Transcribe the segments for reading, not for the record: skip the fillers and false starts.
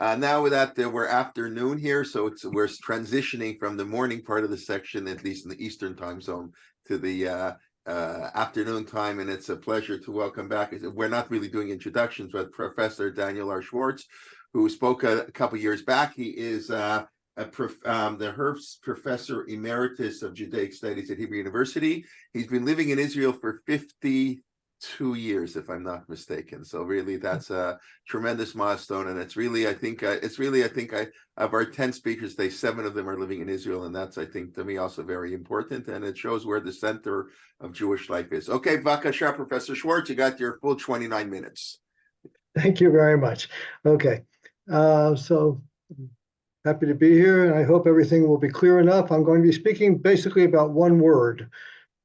Now with that, we're afternoon here, so we're transitioning from the morning part of the section, at least in the Eastern time zone, to the afternoon time, and it's a pleasure to welcome back. We're not really doing introductions, but Professor Daniel R. Schwartz, who spoke a couple years back. He is the Herbst Professor Emeritus of Judaic Studies at Hebrew University. He's been living in Israel for 52 years, if I'm not mistaken. So really, that's a tremendous milestone, and it's really, I think, of our 10 speakers today, 7 of them are living in Israel, and that's, I think, to me, also very important, and it shows where the center of Jewish life is. Okay, Vakasha, Professor Schwartz, you got your full 29 minutes. Thank you very much. Okay, so happy to be here, and I hope everything will be clear enough. I'm going to be speaking basically about one word,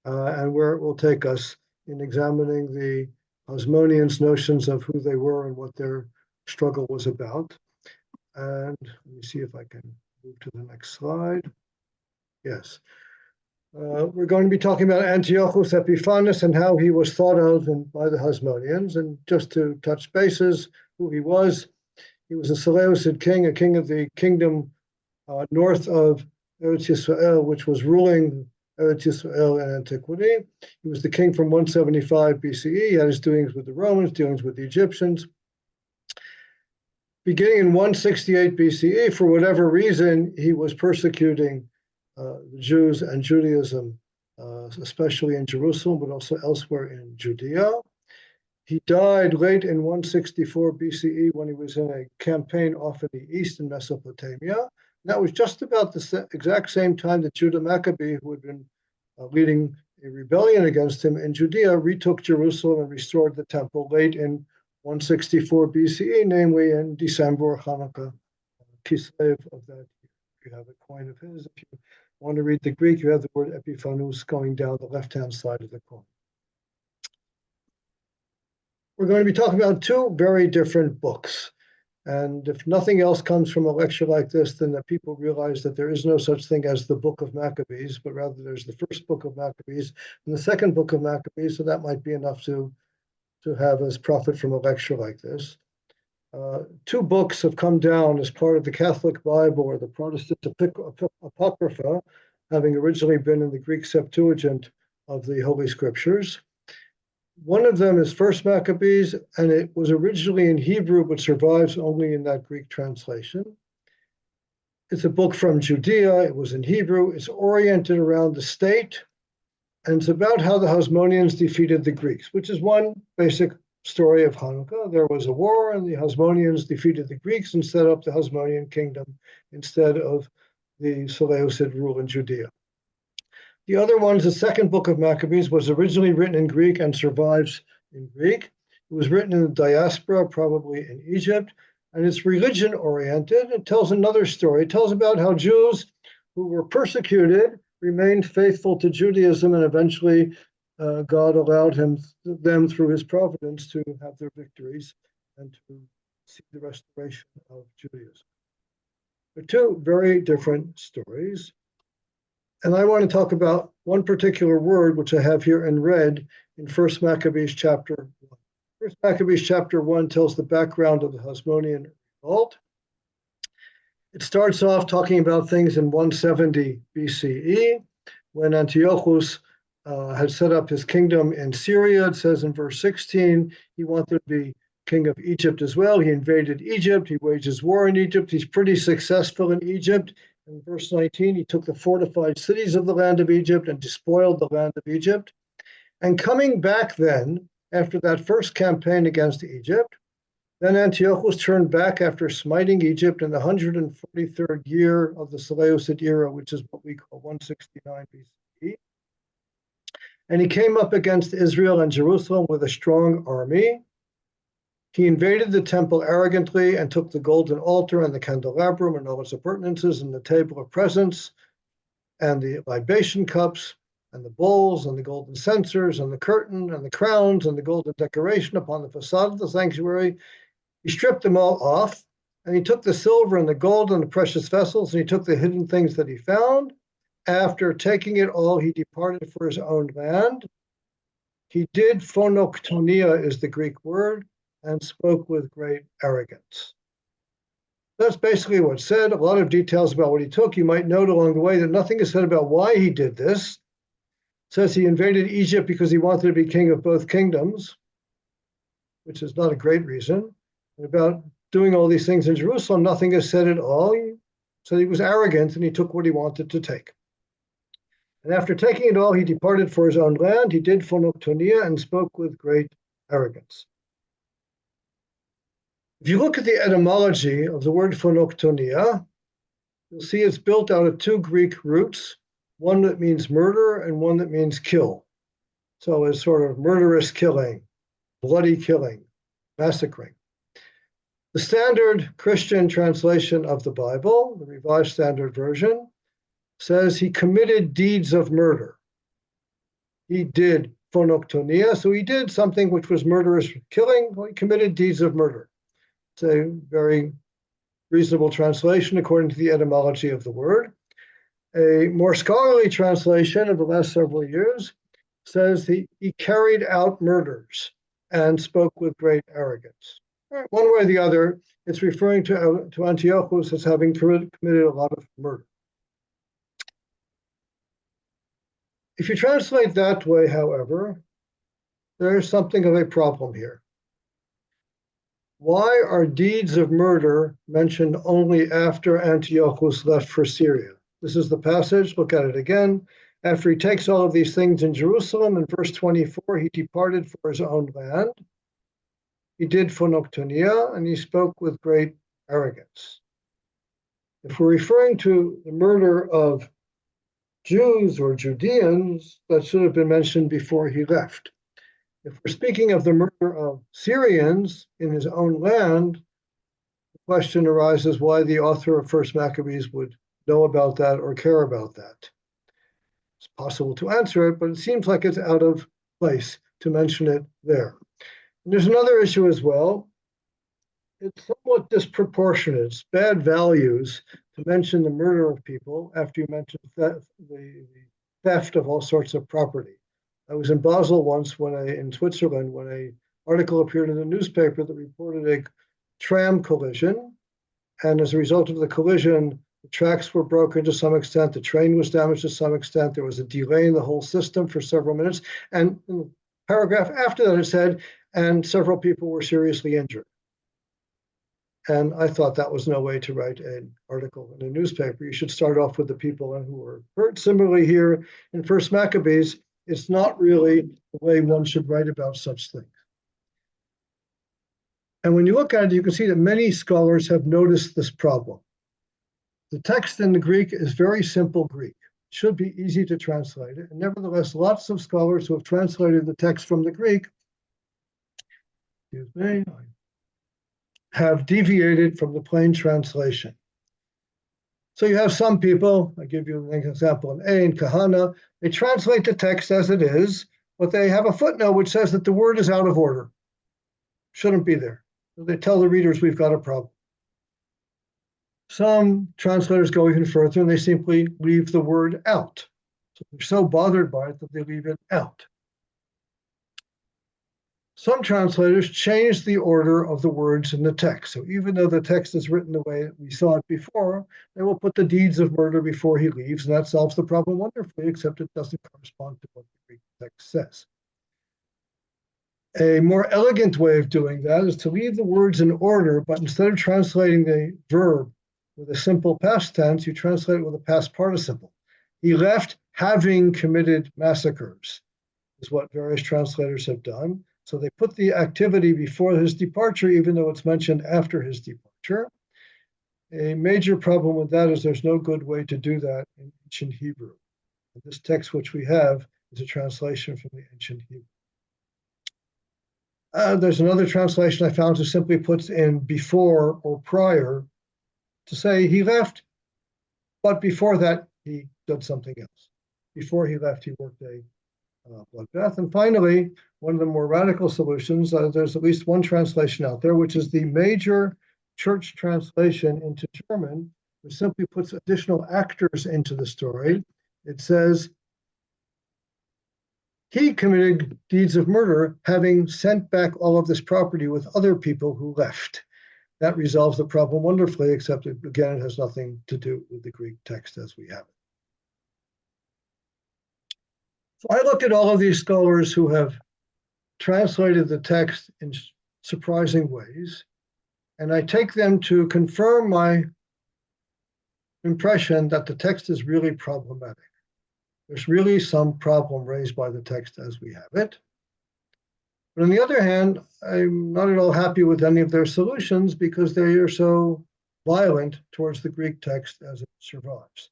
and where it will take us in examining the Hasmoneans' notions of who they were and what their struggle was about. And let me see if I can move to the next slide. Yes. We're going to be talking about Antiochus Epiphanes and how he was thought of by the Hasmoneans. And just to touch bases, who he was a Seleucid king, a king of the kingdom north of Eretz Yisrael, which was ruling Eretz Yisrael in antiquity. He was the king from 175 BCE. He had his dealings with the Romans, dealings with the Egyptians. Beginning in 168 BCE, for whatever reason, he was persecuting the Jews and Judaism, especially in Jerusalem, but also elsewhere in Judea. He died late in 164 BCE when he was in a campaign off in the east in Mesopotamia. That was just about the exact same time that Judah Maccabee, who had been leading a rebellion against him in Judea, retook Jerusalem and restored the temple late in 164 BCE, namely in December, Hanukkah, Kislev of that year. If you have a coin of his, if you want to read the Greek, you have the word Epiphanes going down the left-hand side of the coin. We're going to be talking about 2 very different books. And if nothing else comes from a lecture like this, then that people realize that there is no such thing as the book of Maccabees, but rather there's the first book of Maccabees and the second book of Maccabees. So that might be enough to have us profit from a lecture like this. 2 books have come down as part of the Catholic Bible or the Protestant Apocrypha, having originally been in the Greek Septuagint of the Holy Scriptures. One of them is First Maccabees, and it was originally in Hebrew, but survives only in that Greek translation. It's a book from Judea. It was in Hebrew. It's oriented around the state, and it's about how the Hasmoneans defeated the Greeks, which is one basic story of Hanukkah. There was a war, and the Hasmoneans defeated the Greeks and set up the Hasmonean kingdom instead of the Seleucid rule in Judea. The other one is the second book of Maccabees, was originally written in Greek and survives in Greek. It was written in the diaspora, probably in Egypt, and it's religion-oriented. It tells another story. It tells about how Jews who were persecuted remained faithful to Judaism, and eventually God allowed them through his providence to have their victories and to see the restoration of Judaism. They're 2 very different stories. And I want to talk about one particular word, which I have here in red in First Maccabees chapter 1. First Maccabees chapter 1 tells the background of the Hasmonean revolt. It starts off talking about things in 170 BCE, when Antiochus had set up his kingdom in Syria. It says in verse 16, he wanted to be king of Egypt as well. He invaded Egypt. He wages war in Egypt. He's pretty successful in Egypt. In verse 19, he took the fortified cities of the land of Egypt and despoiled the land of Egypt. And coming back then, after that first campaign against Egypt, then Antiochus turned back after smiting Egypt in the 143rd year of the Seleucid era, which is what we call 169 BCE. And he came up against Israel and Jerusalem with a strong army. He invaded the temple arrogantly and took the golden altar and the candelabrum and all its appurtenances and the table of presence and the libation cups and the bowls and the golden censers and the curtain and the crowns and the golden decoration upon the facade of the sanctuary. He stripped them all off, and he took the silver and the gold and the precious vessels, and he took the hidden things that he found. After taking it all, he departed for his own land. He did phonoktonia is the Greek word, and spoke with great arrogance. That's basically what's said. A lot of details about what he took. You might note along the way that nothing is said about why he did this. It says he invaded Egypt because he wanted to be king of both kingdoms, which is not a great reason. And about doing all these things in Jerusalem, nothing is said at all. He said he was arrogant and he took what he wanted to take. And after taking it all, he departed for his own land. He did phonoktonia and spoke with great arrogance. If you look at the etymology of the word phonoktonia, you'll see it's built out of two Greek roots, one that means murder and one that means kill. So it's sort of murderous killing, bloody killing, massacring. The standard Christian translation of the Bible, the Revised Standard Version, says he committed deeds of murder. He did phonoktonia, so he did something which was murderous killing. Well, he committed deeds of murder. It's a very reasonable translation according to the etymology of the word. A more scholarly translation of the last several years says he carried out murders and spoke with great arrogance. One way or the other, it's referring to Antiochus as having committed a lot of murder. If you translate that way, however, there's something of a problem here. Why are deeds of murder mentioned only after Antiochus left for Syria? This is the passage. Look at it again. After he takes all of these things in Jerusalem, in verse 24, he departed for his own land. He did phonoktonia, and he spoke with great arrogance. If we're referring to the murder of Jews or Judeans, that should have been mentioned before he left. If we're speaking of the murder of Syrians in his own land, the question arises why the author of First Maccabees would know about that or care about that. It's possible to answer it, but it seems like it's out of place to mention it there. And there's another issue as well. It's somewhat disproportionate. It's bad values to mention the murder of people after you mention the theft of all sorts of property. I was in Basel once in Switzerland when an article appeared in the newspaper that reported a tram collision. And as a result of the collision, the tracks were broken to some extent. The train was damaged to some extent. There was a delay in the whole system for several minutes. And in the paragraph after that, it said, and several people were seriously injured. And I thought that was no way to write an article in a newspaper. You should start off with the people who were hurt. Similarly here in First Maccabees, it's not really the way one should write about such things. And when you look at it, you can see that many scholars have noticed this problem. The text in the Greek is very simple Greek. It should be easy to translate it. And nevertheless, lots of scholars who have translated the text from the Greek, have deviated from the plain translation. So you have some people, I give you an example in A in Kahana, they translate the text as it is, but they have a footnote which says that the word is out of order. Shouldn't be there. So they tell the readers we've got a problem. Some translators go even further and they simply leave the word out. So they're so bothered by it that they leave it out. Some translators change the order of the words in the text. So even though the text is written the way we saw it before, they will put the deeds of murder before he leaves, and that solves the problem wonderfully, except it doesn't correspond to what the Greek text says. A more elegant way of doing that is to leave the words in order, but instead of translating the verb with a simple past tense, you translate it with a past participle. He left having committed massacres, is what various translators have done. So they put the activity before his departure, even though it's mentioned after his departure. A major problem with that is there's no good way to do that in ancient Hebrew. And this text which we have is a translation from the ancient Hebrew. There's another translation I found who simply puts in before or prior to say he left, but before that he did something else. Before he left, he worked a bloodbath. And finally, one of the more radical solutions, there's at least one translation out there, which is the major church translation into German, which simply puts additional actors into the story. It says, he committed deeds of murder, having sent back all of this property with other people who left. That resolves the problem wonderfully, except it, again, it has nothing to do with the Greek text as we have it. So I look at all of these scholars who have translated the text in surprising ways, and I take them to confirm my impression that the text is really problematic. There's really some problem raised by the text as we have it. But on the other hand, I'm not at all happy with any of their solutions because they are so violent towards the Greek text as it survives.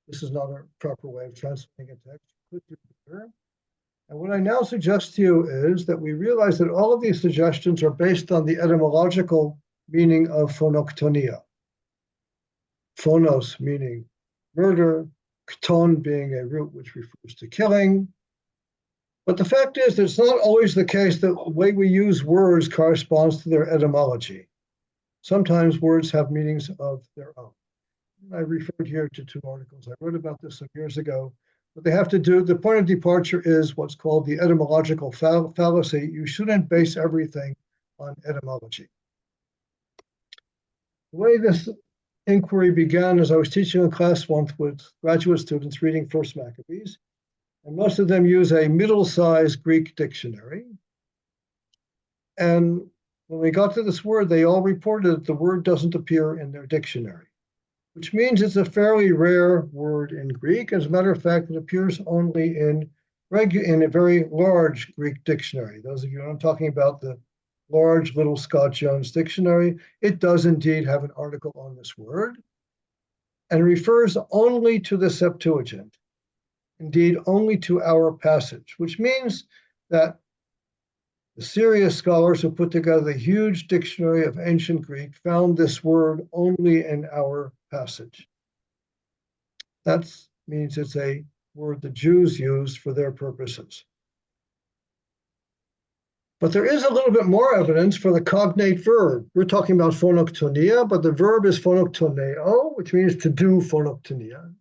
This is not a proper way of translating a text. Could do better. And what I now suggest to you is that we realize that all of these suggestions are based on the etymological meaning of phonoktonia. Phonos meaning murder, kton being a root which refers to killing. But the fact is that it's not always the case that the way we use words corresponds to their etymology. Sometimes words have meanings of their own. I referred here to two articles I wrote about this some years ago. What they have to do, the point of departure is what's called the etymological fallacy. You shouldn't base everything on etymology. The way this inquiry began as I was teaching a class once with graduate students reading First Maccabees, and most of them use a middle-sized Greek dictionary. And when we got to this word, they all reported that the word doesn't appear in their dictionary, which means it's a fairly rare word in Greek. As a matter of fact, it appears only in a very large Greek dictionary. Those of you who I'm talking about, the large Little Scott Jones dictionary, it does indeed have an article on this word and refers only to the Septuagint, indeed only to our passage, which means that the serious scholars who put together the huge dictionary of ancient Greek found this word only in our passage. That means it's a word the Jews used for their purposes. But there is a little bit more evidence for the cognate verb. We're talking about phonoktonia, but the verb is phonoktoneo, which means to do phonoktonia.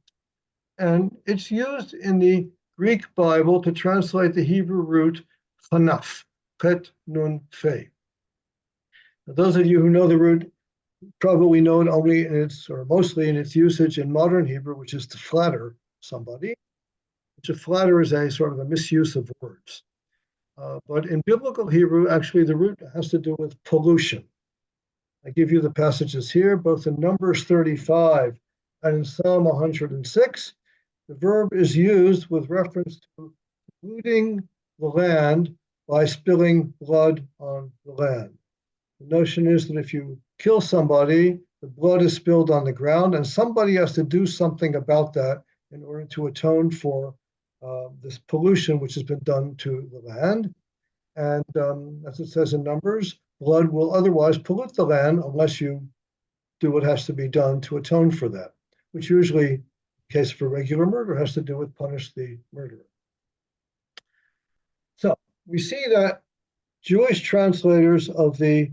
And it's used in the Greek Bible to translate the Hebrew root chanaf, chet nun fe. Now, those of you who know the root probably know it only in its, or mostly in its usage in modern Hebrew, which is to flatter somebody. To flatter is a sort of a misuse of words. But in biblical Hebrew, actually, the root has to do with pollution. I give you the passages here, both in Numbers 35 and in Psalm 106. The verb is used with reference to polluting the land by spilling blood on the land. The notion is that if you kill somebody, the blood is spilled on the ground, and somebody has to do something about that in order to atone for this pollution which has been done to the land. And as it says in Numbers, blood will otherwise pollute the land unless you do what has to be done to atone for that, which usually, in case of a regular murder, has to do with punish the murderer. So we see that Jewish translators of the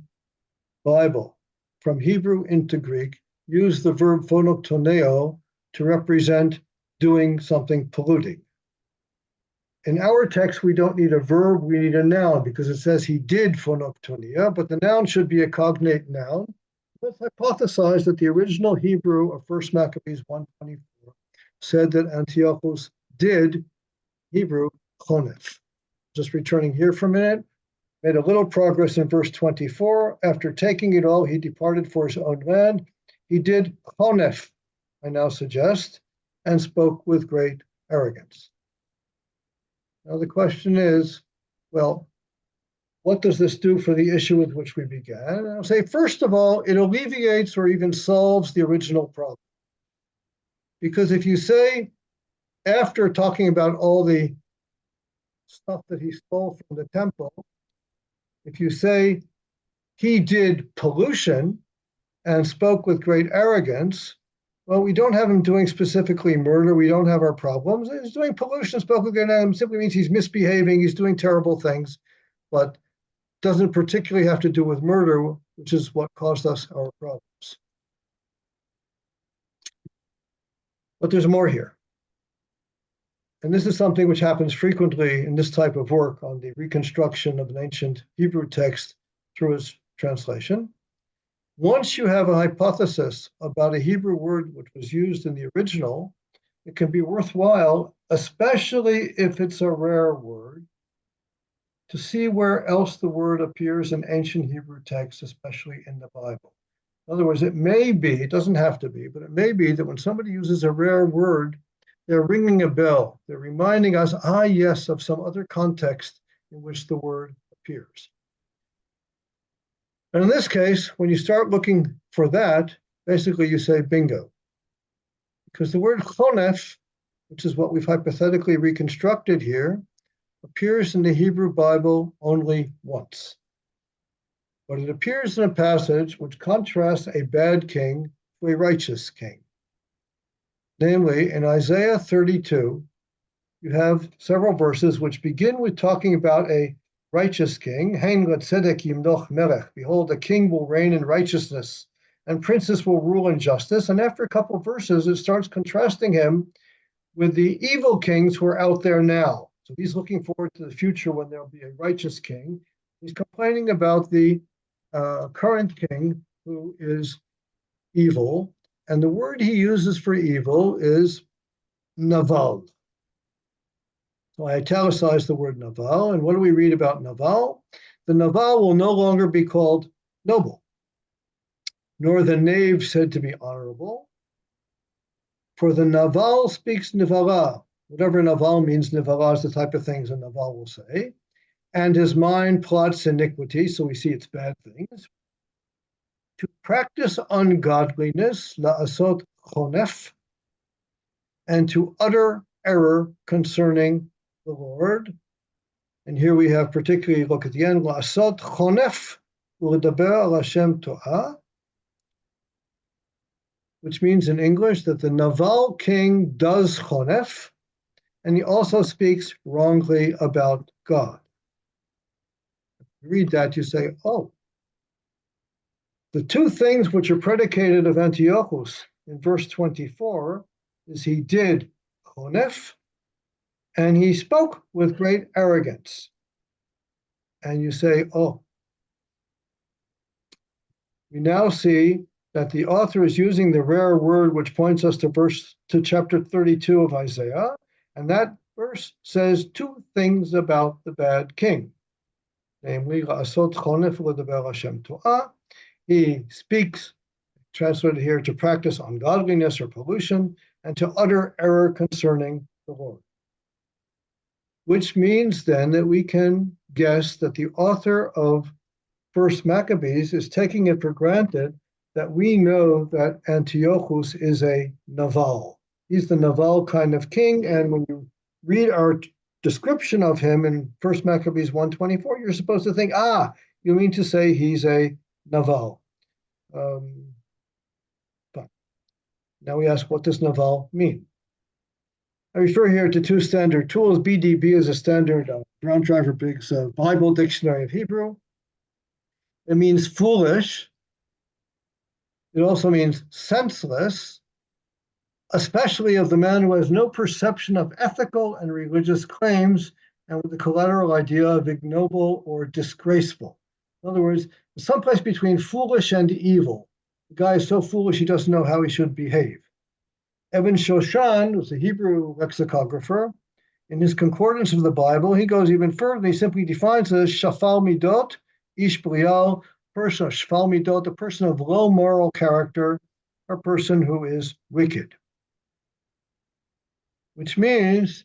Bible from Hebrew into Greek use the verb phonoktoneo to represent doing something polluting. In our text, we don't need a verb, we need a noun because it says he did phonoktonia, but the noun should be a cognate noun. Let's hypothesize that the original Hebrew of 1 Maccabees 1:24 said that Antiochus did Hebrew chonef. Just returning here for a minute, made a little progress in verse 24. After taking it all, he departed for his own land. He did chonef, I now suggest, and spoke with great arrogance. Now the question is, well, what does this do for the issue with which we began? And I'll say, first of all, it alleviates or even solves the original problem. Because if you say, after talking about all the stuff that he stole from the temple, if you say he did pollution and spoke with great arrogance, well, we don't have him doing specifically murder. We don't have our problems. He's doing pollution, spoke with great arrogance, simply means he's misbehaving, he's doing terrible things, but doesn't particularly have to do with murder, which is what caused us our problems. But there's more here. And this is something which happens frequently in this type of work on the reconstruction of an ancient Hebrew text through its translation. Once you have a hypothesis about a Hebrew word which was used in the original, it can be worthwhile, especially if it's a rare word, to see where else the word appears in ancient Hebrew texts, especially in the Bible. In other words, it may be, it doesn't have to be, but it may be that when somebody uses a rare word, they're ringing a bell. They're reminding us, yes, of some other context in which the word appears. And in this case, when you start looking for that, basically you say bingo. Because the word chonef, which is what we've hypothetically reconstructed here, appears in the Hebrew Bible only once. But it appears in a passage which contrasts a bad king to a righteous king. Namely, in Isaiah 32, you have several verses which begin with talking about a righteous king. Hein letzedek yimloch melech. Behold, a king will reign in righteousness, and princes will rule in justice. And after a couple of verses, it starts contrasting him with the evil kings who are out there now. So he's looking forward to the future when there'll be a righteous king. He's complaining about the current king who is evil. And the word he uses for evil is naval. So I italicized the word naval. And what do we read about naval? The naval will no longer be called noble, nor the knave said to be honorable. For the naval speaks nivala. Whatever naval means, nivala is the type of things a naval will say. And his mind plots iniquity, so we see it's bad things. To practice ungodliness, la'asot chonef, and to utter error concerning the Lord. And here we have particularly, look at the end, la'asot chonef, u'ledaber al Hashem to'ah, which means in English that the naval king does chonef, and he also speaks wrongly about God. You read that, you say, oh, the two things which are predicated of Antiochus in verse 24 is he did chonef and he spoke with great arrogance. And you say, oh, we now see that the author is using the rare word which points us to chapter 32 of Isaiah, and that verse says two things about the bad king, namely, la'asot chonef u'ledaber Hashem to'ah. He speaks, translated here, to practice ungodliness or pollution, and to utter error concerning the Lord. Which means then that we can guess that the author of First Maccabees is taking it for granted that we know that Antiochus is a naval. He's the naval kind of king, and when you read our description of him in First Maccabees 1:24, you're supposed to think, you mean to say he's a naval. Fine. Now we ask, what does naval mean? I refer here to two standard tools. BDB is a standard Brown Driver Briggs Bible Dictionary of Hebrew. It means foolish. It also means senseless, especially of the man who has no perception of ethical and religious claims, and with the collateral idea of ignoble or disgraceful. In other words, someplace between foolish and evil. The guy is so foolish he doesn't know how he should behave. Evan Shoshan was a Hebrew lexicographer. In his concordance of the Bible, he goes even further. He simply defines it as shafal midot, ish brial, person, shafal midot, a person of low moral character, a person who is wicked. Which means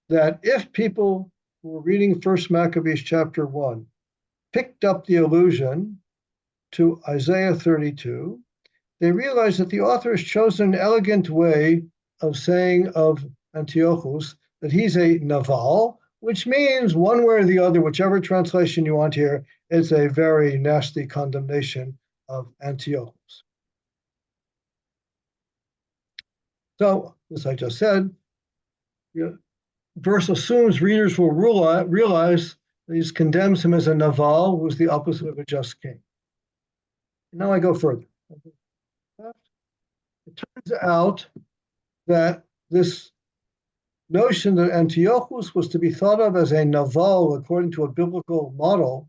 that if people who were reading First Maccabees chapter 1 picked up the allusion to Isaiah 32, they realized that the author has chosen an elegant way of saying of Antiochus that he's a naval, which means one way or the other, whichever translation you want here, it's a very nasty condemnation of Antiochus. So, as I just said, the verse assumes readers will realize that he condemns him as a naval, who's the opposite of a just king. Now I go further. It turns out that this notion that Antiochus was to be thought of as a naval according to a biblical model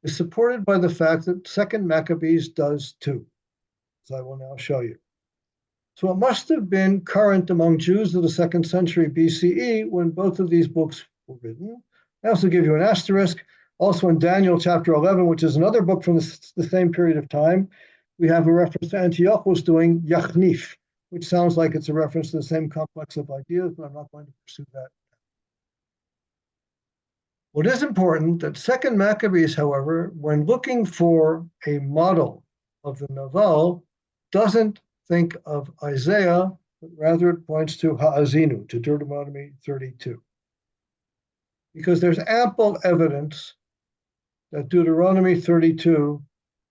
is supported by the fact that Second Maccabees does too, as I will now show you. So it must have been current among Jews of the 2nd century BCE when both of these books were written. I also give you an asterisk. Also in Daniel chapter 11, which is another book from the same period of time, we have a reference to Antiochus doing Yachnif, which sounds like it's a reference to the same complex of ideas, but I'm not going to pursue that. What is important that Second Maccabees, however, when looking for a model of the Naval, doesn't think of Isaiah, but rather it points to Haazinu, to Deuteronomy 32. Because there's ample evidence that Deuteronomy 32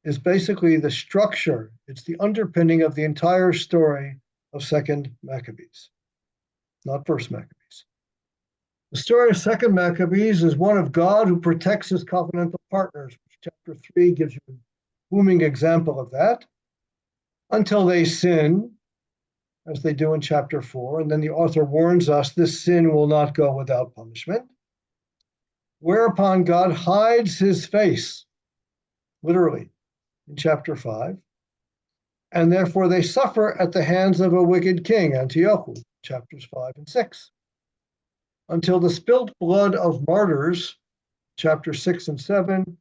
is basically the structure, it's the underpinning of the entire story of Second Maccabees, not First Maccabees. The story of Second Maccabees is one of God who protects his covenantal partners, which chapter 3 gives you a booming example of that, until they sin, as they do in chapter 4, and then the author warns us this sin will not go without punishment, whereupon God hides his face, literally, in chapter 5, and therefore they suffer at the hands of a wicked king, Antiochus, chapters 5 and 6, until the spilt blood of martyrs, chapter 6 and 7,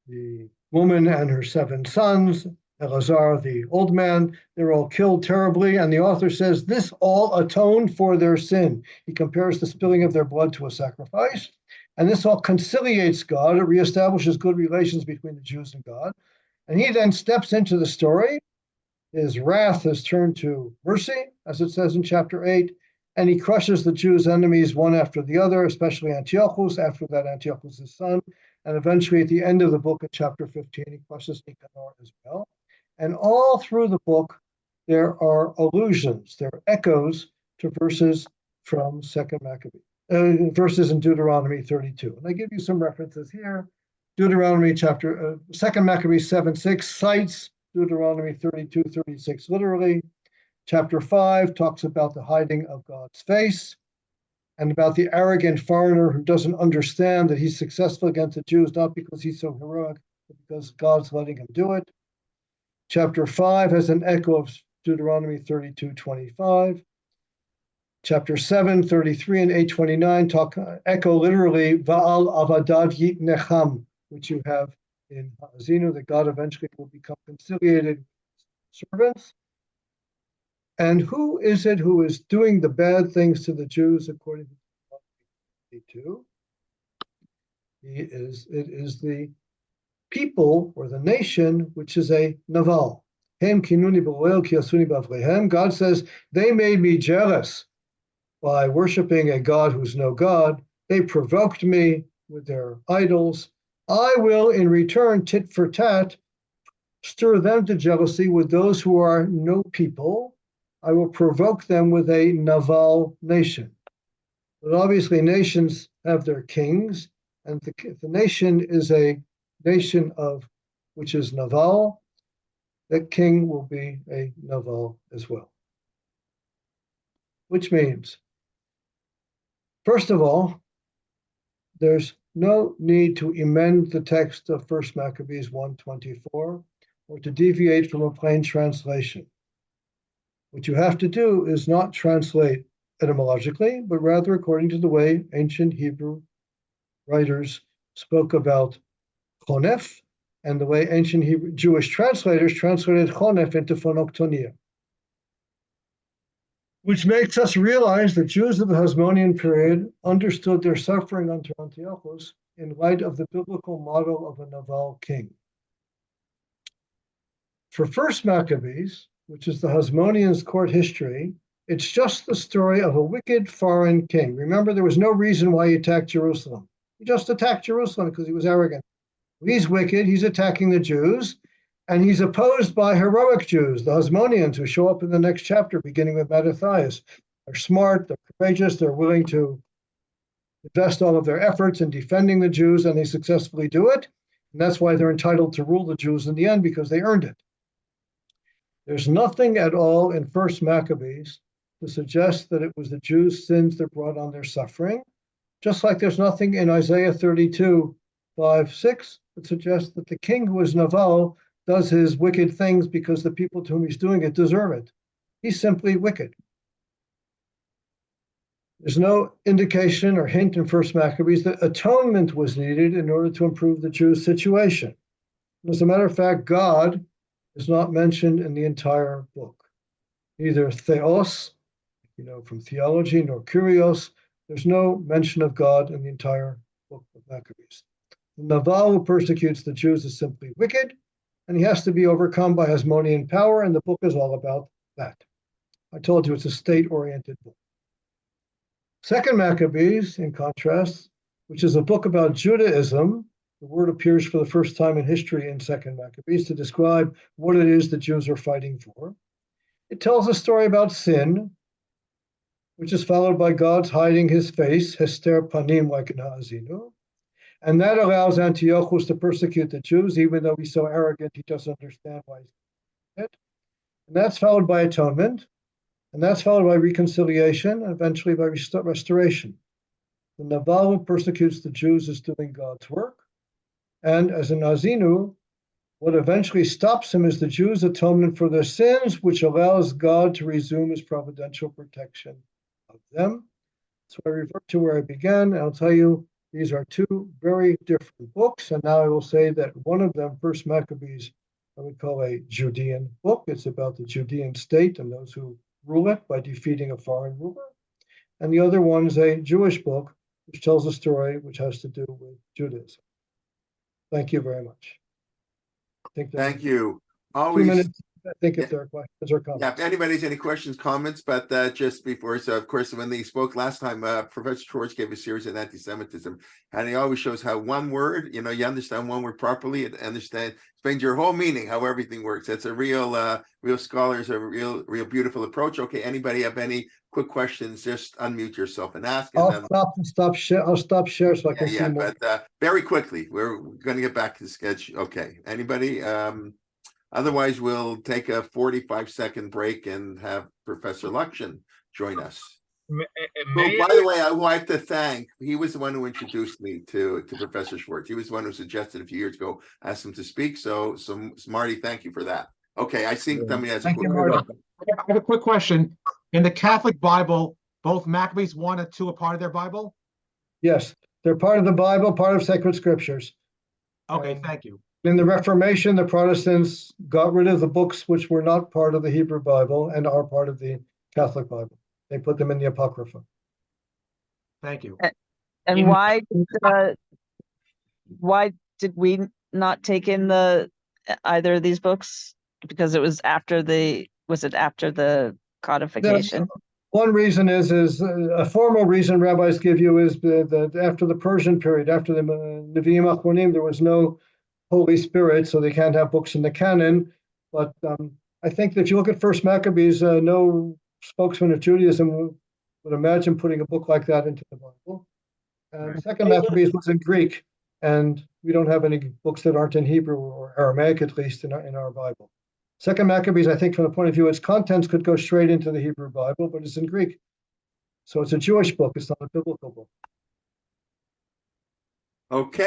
the woman and her 7 sons, Eleazar, the old man, they're all killed terribly, and the author says this all atoned for their sin. He compares the spilling of their blood to a sacrifice, and this all conciliates God. It reestablishes good relations between the Jews and God. And he then steps into the story. His wrath is turned to mercy, as it says in chapter 8, and he crushes the Jews' enemies one after the other, especially Antiochus, after that Antiochus' son, and eventually at the end of the book, in chapter 15, he crushes Nicanor as well. And all through the book, there are allusions, there are echoes to verses from Second Maccabees, verses in Deuteronomy 32. And I give you some references here. Deuteronomy chapter, Second Maccabees 7:6 cites Deuteronomy 32:36 literally. Chapter 5 talks about the hiding of God's face and about the arrogant foreigner who doesn't understand that he's successful against the Jews, not because he's so heroic, but because God's letting him do it. Chapter 5 has an echo of Deuteronomy 32:25. Chapter 7, 33 and 829 echo literally Va'al Avadav Yitnecham, which you have in Haazinu, that God eventually will become conciliated with servants. And who is it who is doing the bad things to the Jews according to Deuteronomy 32? It is the people or the nation, which is a naval. God says, they made me jealous by worshiping a God who's no God. They provoked me with their idols. I will, in return, tit for tat, stir them to jealousy with those who are no people. I will provoke them with a naval nation. But obviously nations have their kings, and if the nation is a nation of which is naval, that king will be a naval as well. Which means, first of all, there's no need to amend the text of 1 Maccabees 1:24 or to deviate from a plain translation. What you have to do is not translate etymologically, but rather according to the way ancient Hebrew writers spoke about chonef, and the way ancient Hebrew Jewish translators translated chonef into phonoktonia. Which makes us realize that Jews of the Hasmonean period understood their suffering under Antiochus in light of the biblical model of a naval king. For First Maccabees, which is the Hasmoneans' court history, it's just the story of a wicked foreign king. Remember, there was no reason why he attacked Jerusalem. He just attacked Jerusalem because he was arrogant. He's wicked, he's attacking the Jews, and he's opposed by heroic Jews, the Hasmoneans, who show up in the next chapter, beginning with Mattathias. They're smart, they're courageous, they're willing to invest all of their efforts in defending the Jews, and they successfully do it. And that's why they're entitled to rule the Jews in the end, because they earned it. There's nothing at all in First Maccabees to suggest that it was the Jews' sins that brought on their suffering, just like there's nothing in Isaiah 32 5, 6, it suggests that the king who is Naval does his wicked things because the people to whom he's doing it deserve it. He's simply wicked. There's no indication or hint in First Maccabees that atonement was needed in order to improve the Jews' situation. As a matter of fact, God is not mentioned in the entire book. Neither theos, from theology, nor kurios. There's no mention of God in the entire book of Maccabees. The Naval who persecutes the Jews is simply wicked, and he has to be overcome by Hasmonean power, and the book is all about that. I told you it's a state-oriented book. Second Maccabees, in contrast, which is a book about Judaism, the word appears for the first time in history in Second Maccabees to describe what it is the Jews are fighting for. It tells a story about sin, which is followed by God's hiding his face, hester panim, like in Haazinu. And that allows Antiochus to persecute the Jews, even though he's so arrogant he doesn't understand why he's doing it. And that's followed by atonement, and that's followed by reconciliation, and eventually by restoration. The Naval who persecutes the Jews is doing God's work. And as in Haazinu, what eventually stops him is the Jews' atonement for their sins, which allows God to resume his providential protection of them. So I revert to where I began, and I'll tell you these are two very different books. And now I will say that one of them, First Maccabees, I would call a Judean book. It's about the Judean state and those who rule it by defeating a foreign ruler. And the other one is a Jewish book, which tells a story which has to do with Judaism. Thank you very much. Thank you. 2 Always. minutes, I think, if there are questions or comments. Yeah, if anybody has any questions, comments, but just before, so of course, when they spoke last time, Professor Schwartz gave a series on anti-Semitism, and he always shows how one word, you understand one word properly, and explains your whole meaning, how everything works. That's a real scholars, a real beautiful approach. Okay, anybody have any quick questions? Just unmute yourself and ask. And I'll stop share so I can see more. But very quickly, we're going to get back to the sketch. Okay, anybody? Otherwise, we'll take a 45-second break and have Professor Lukshin join us. By the way, I would like to thank, he was the one who introduced me to Professor Schwartz. He was the one who suggested a few years ago, asked him to speak. So Marty, thank you for that. Okay, I think somebody has a quick question. I have a quick question. In the Catholic Bible, both Maccabees 1 and 2 are part of their Bible? Yes, they're part of the Bible, part of sacred scriptures. Okay, thank you. In the Reformation, the Protestants got rid of the books which were not part of the Hebrew Bible and are part of the Catholic Bible. They put them in the Apocrypha. Thank you. And why did we not take in either of these books? Because it was after the codification? One reason is a formal reason rabbis give you is that after the Persian period, after the Nevi'im Achronim, there was no Holy Spirit, so they can't have books in the canon. But I think that if you look at First Maccabees, no spokesman of Judaism would imagine putting a book like that into the Bible. And Second Maccabees was in Greek, and we don't have any books that aren't in Hebrew or Aramaic, at least in our Bible. Second Maccabees, I think from the point of view, its contents could go straight into the Hebrew Bible, but it's in Greek. So it's a Jewish book, it's not a biblical book. Okay.